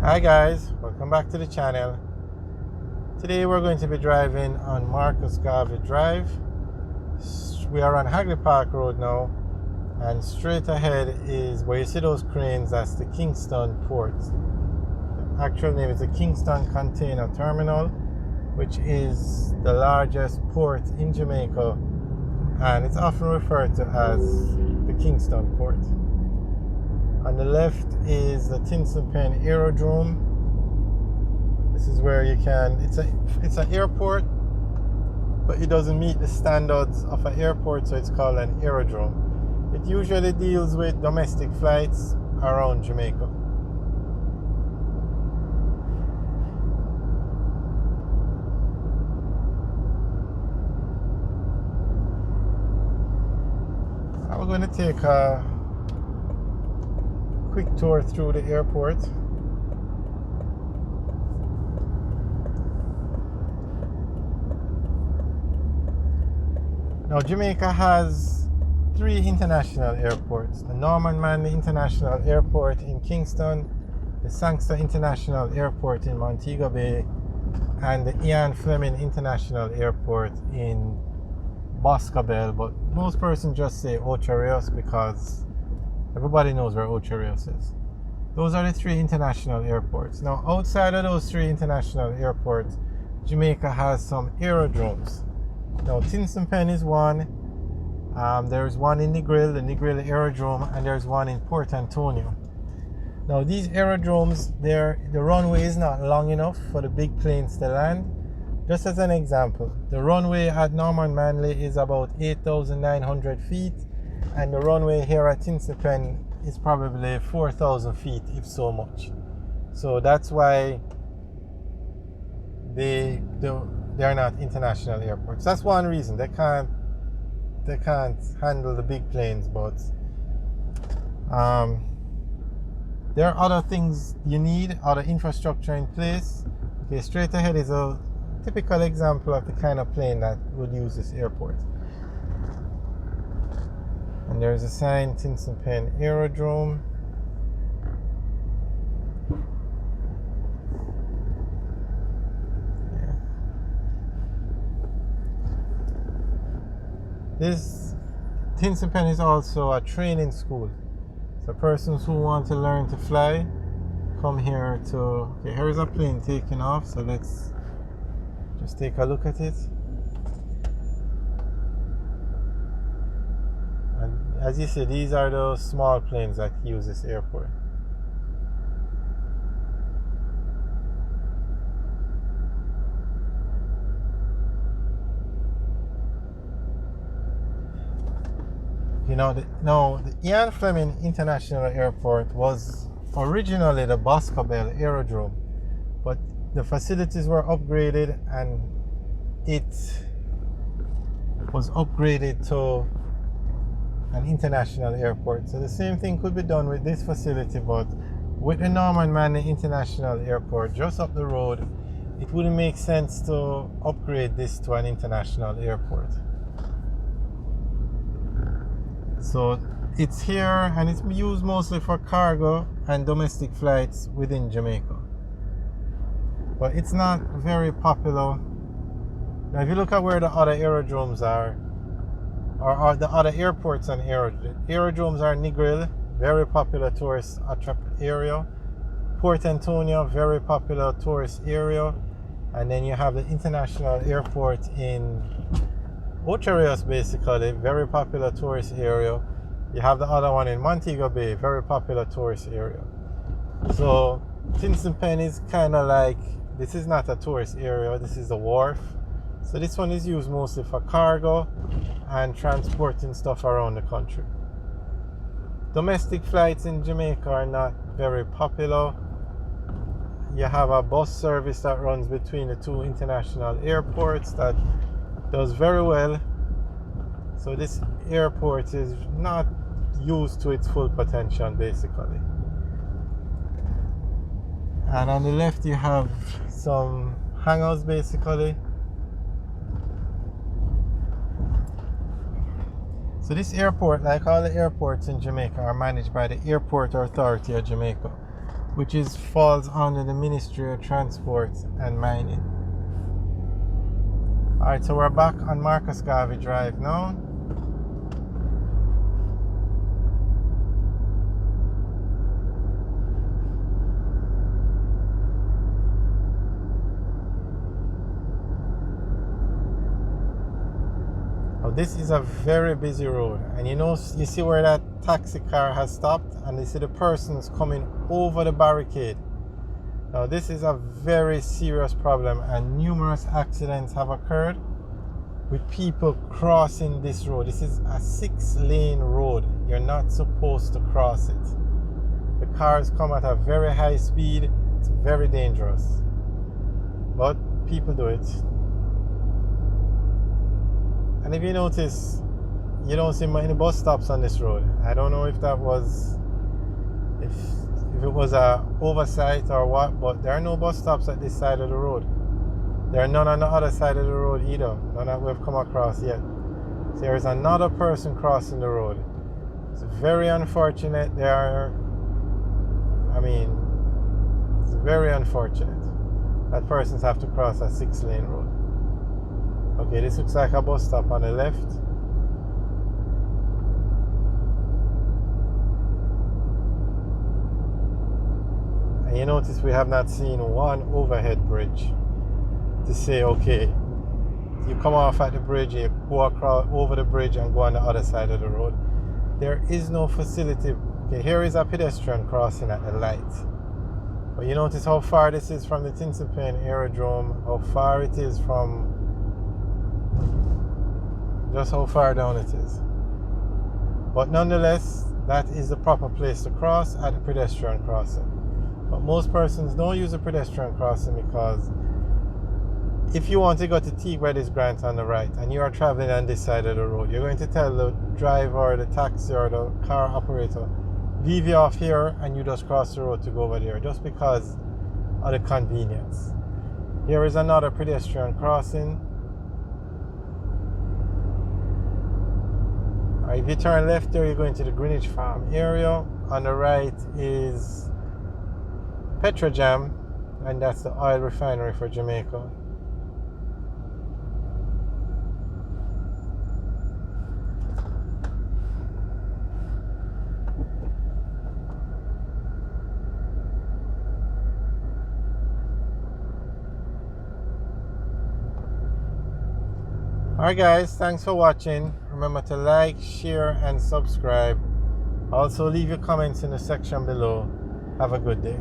Hi guys, welcome back to the channel. Today we're going to be driving on Marcus Garvey Drive. We are on Hagley Park Road now, and straight ahead is where you see those cranes. That's the Kingston Port. The actual name is the Kingston Container Terminal, which is the largest port in Jamaica, and it's often referred to as the Kingston Port. On the left is the Kingston Aerodrome. This is where you can, it's an airport, but it doesn't meet the standards of an airport, so it's called an aerodrome. It usually deals with domestic flights around Jamaica. Now we're going to take a quick tour through the airport. Now Jamaica has 3 international airports: the Norman Manley International Airport in Kingston, the Sangster International Airport in Montego Bay, and the Ian Fleming International Airport in Boscobel, but most persons just say Ocho Rios because everybody knows where Ocho Rios is. Those are the 3 international airports. Now, outside of those 3 international airports, Jamaica has some aerodromes. Now, Kingston is one. There's one in Negril, the Negril Aerodrome, and there's one in Port Antonio. Now, these aerodromes, the runway is not long enough for the big planes to land. Just as an example, the runway at Norman Manley is about 8,900 feet. And the runway here at Kingston is probably 4,000 feet, if so much. So that's why they're not international airports. That's one reason they can't handle the big planes. But there are other things you need, other infrastructure in place. Okay, straight ahead is a typical example of the kind of plane that would use this airport. And there's a sign, Kingston Aerodrome. Yeah. This Kingston is also a training school. So persons who want to learn to fly come here to. Okay, here's a plane taking off. So let's just take a look at it. As you see, these are those small planes that use this airport. The Ian Fleming International Airport was originally the Boscobel Aerodrome, but the facilities were upgraded and it was upgraded to an international airport. So the same thing could be done with this facility, but with the Norman Manley International Airport just up the road, it wouldn't make sense to upgrade this to an international airport. So it's here and it's used mostly for cargo and domestic flights within Jamaica, but it's not very popular. Now if you look at where the other aerodromes are, or the other airports and aerodromes are Negril, very popular tourist area. Port Antonio, very popular tourist area. And then you have the international airport in Ocho Rios, basically, very popular tourist area. You have the other one in Montego Bay, very popular tourist area. So Kingston is kind of like, this is not a tourist area, this is a wharf. So this one is used mostly for cargo and transporting stuff around the country. Domestic flights in Jamaica are not very popular. You have a bus service that runs between the 2 international airports that does very well. So this airport is not used to its full potential, basically. And on the left you have some hangars, basically. So this airport, like all the airports in Jamaica, are managed by the Airport Authority of Jamaica. which falls under the Ministry of Transport and Mining. Alright, so we're back on Marcus Garvey Drive now. This is a very busy road, and you see where that taxi car has stopped, and you see the persons coming over the barricade. Now this is a very serious problem, and numerous accidents have occurred with people crossing this road. This is a 6-lane road. You're not supposed to cross it. The cars come at a very high speed. It's very dangerous, but people do it. And if you notice, you don't see many bus stops on this road. I don't know if that was, if it was a oversight or what, but there are no bus stops at this side of the road. There are none on the other side of the road either. None that we've come across yet. So there is another person crossing the road. It's very unfortunate. It's very unfortunate that persons have to cross a 6-lane road. Okay, this looks like a bus stop on the left. And you notice we have not seen one overhead bridge to say, okay, you come off at the bridge, you go across over the bridge and go on the other side of the road. There is no facility. Okay, here is a pedestrian crossing at the light. But you notice how far this is from the Kingston Aerodrome, how far it is from just how far down it is. But nonetheless, that is the proper place to cross at a pedestrian crossing. But most persons don't use a pedestrian crossing because if you want to go to T Weddis Grant on the right and you are traveling on this side of the road, you're going to tell the driver or the taxi or the car operator, leave you off here and you just cross the road to go over there, just because of the convenience. Here is another pedestrian crossing. If you turn left there, you're going to the Greenwich Farm area. On the right is Petrojam, and that's the oil refinery for Jamaica. Alright guys, thanks for watching. Remember to like, share and subscribe. Also leave your comments in the section below. Have a good day.